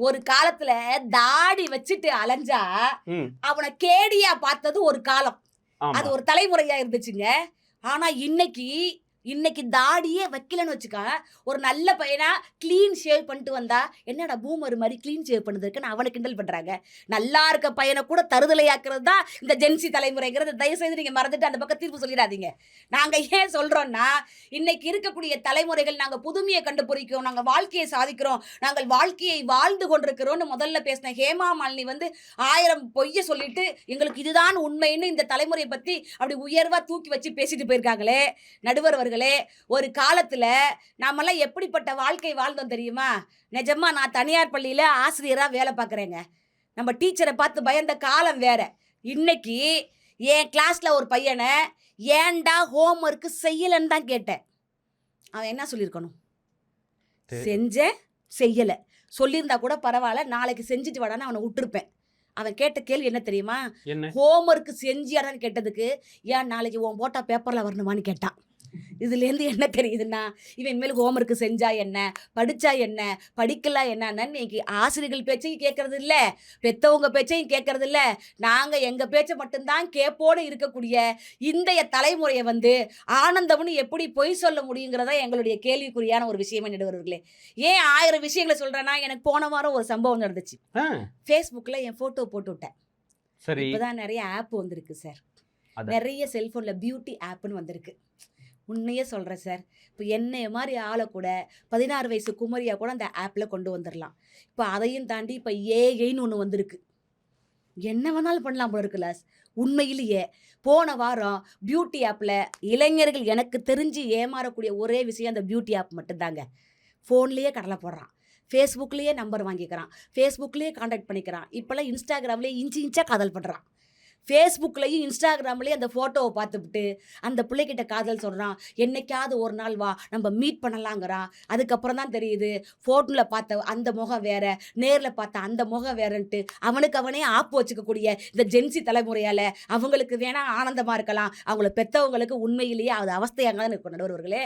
ஒரு காலத்துல தாடி வச்சுட்டு அலைஞ்சா ம். அவனை கேடியா பார்த்தது ஒரு காலம். ஆமா. அது ஒரு தலைமுறையா இருந்துச்சுங்க. ஆனா இன்னைக்கு தாடியே வைக்கலன்னு வச்சுக்க, ஒரு நல்ல பையனா கிளீன் ஷேவ் பண்ணிட்டு வந்தா, என்னடா பூமர் மாதிரி கிளீன் ஷேவ் பண்ணுறதுக்குன்னு அவனை கிண்டல் பண்றாங்க. நல்லா இருக்க பையனை கூட தருதலையாக்குறது தான் இந்த ஜென்சி தலைமுறைங்கிறது. தயவு செய்து நீங்க மறந்துட்டு அந்த பக்கம் தீர்ப்பு சொல்லிடாதீங்க. நாங்க ஏன் சொல்றோம்னா, இன்னைக்கு இருக்கக்கூடிய தலைமுறைகள் நாங்க புதுமையை கண்டுபிடிக்கிறோம், நாங்க வாழ்க்கையை சாதிக்கிறோம், நாங்கள் வாழ்க்கையை வாழ்ந்து கொண்டிருக்கிறோம்னு முதல்ல பேசின ஹேமா மாலினி 1000 பொய்ய சொல்லிட்டு எங்களுக்கு இதுதான் உண்மைன்னு இந்த தலைமுறையை பத்தி அப்படி உயர்வா தூக்கி வச்சு பேசிட்டு போயிருக்காங்களே. நடுவர் அவர்களே, ஒரு காலத்துல நாமெல்லாம் எப்படிப்பட்ட வாழ்க்கை வாழ்ந்தோம் தெரியுமா? நிஜமா நான் தனியார் பள்ளியில ஆசிரியரா வேலை பார்க்குறேங்க. நம்ம டீச்சரை பார்த்து பயந்த காலம் வேற. இன்னைக்கு என் கிளாஸ்ல ஒரு பையனை ஏன்டா ஹோம் ஒர்க்கு செய்யலன்னு தான் கேட்டேன். அவன் என்ன சொல்லியிருக்கணும்? செஞ்சேன், செய்யலை சொல்லியிருந்தா கூட பரவாயில்ல, நாளைக்கு செஞ்சுட்டு வாடான்னு அவனை விட்டுருப்பேன். அவன் கேட்ட கேள்வி என்ன தெரியுமா? ஹோம் ஒர்க்கு செஞ்சியாடான்னு கேட்டதுக்கு, ஏன் நாளைக்கு உன் போட்டா பேப்பரில் வரணுமான்னு கேட்டான். இதுலேருந்து என்ன தெரியுதுன்னா, இவன் மேல் ஹோம் ஒர்க்கு செஞ்சா என்ன, படித்தா என்ன, படிக்கலாம் என்னன்னு இன்னைக்கு ஆசிரியர்கள் பேச்சையும் கேட்கறது இல்லை, பெற்றவங்க பேச்சையும் கேட்கறது இல்லை. நாங்கள் எங்கள் பேச்சை மட்டும்தான் கேட்போடு இருக்கக்கூடிய இன்றைய தலைமுறையை ஆனந்தம்னு எப்படி பொய் சொல்ல முடியுங்கிறதா எங்களுடைய கேள்விக்குறியான ஒரு விஷயமா நடுவர்களே. ஏன் 1000 விஷயங்களை சொல்கிறேன்னா, எனக்கு போன வாரம் ஒரு சம்பவம் நடந்துச்சு. ஃபேஸ்புக்கில் என் ஃபோட்டோ போட்டு விட்டேன். சரி. இப்போதான் நிறைய ஆப் வந்திருக்கு சார். நிறைய செல்ஃபோனில் பியூட்டி ஆப்னு வந்திருக்கு. உண்மையே சொல்கிறேன் சார். இப்போ என்னைய மாதிரி ஆளை கூட 16 வயசு குமரியாக கூட அந்த ஆப்பில் கொண்டு வந்துடலாம். இப்போ அதையும் தாண்டி இப்போ ஏஐன்னு ஒன்று வந்திருக்கு. என்ன வேணாலும் பண்ணலாம் போல இருக்குல்ல. உண்மையிலேயே போன வாரம் பியூட்டி ஆப்பில் இளைஞர்கள் எனக்கு தெரிஞ்சு ஏமாறக்கூடிய ஒரே விஷயம் அந்த பியூட்டி ஆப் மட்டும்தாங்க. ஃபோன்லேயே கடலை போடுறான், ஃபேஸ்புக்லேயே நம்பர் வாங்கிக்கிறான், ஃபேஸ்புக்லேயே காண்டாக்ட் பண்ணிக்கிறான். இப்போல்லாம் இன்ஸ்டாகிராம்லேயே இன்ச்சாக காதல் பண்ணுறான். ஃபேஸ்புக்லேயும் இன்ஸ்டாகிராம்லேயும் அந்த ஃபோட்டோவை பார்த்துவிட்டு அந்த பிள்ளைகிட்ட காதல் சொல்கிறான். என்னைக்காவது ஒரு நாள் வா நம்ம மீட் பண்ணலாங்கிறான். அதுக்கப்புறம் தான் தெரியுது ஃபோட்டோவில் பார்த்த அந்த முகம் வேற, நேரில் பார்த்த அந்த முகம் வேறன்ட்டு அவனுக்கு அவனே ஆப்பு வச்சுக்கக்கூடிய இந்த ஜென்சி தலைமுறையால் அவங்களுக்கு வேணால் ஆனந்தமாக இருக்கலாம், அவங்கள பெற்றவங்களுக்கு உண்மையிலேயே அது அவஸ்தையாக தான் இருக்கும் நடுவர்களே.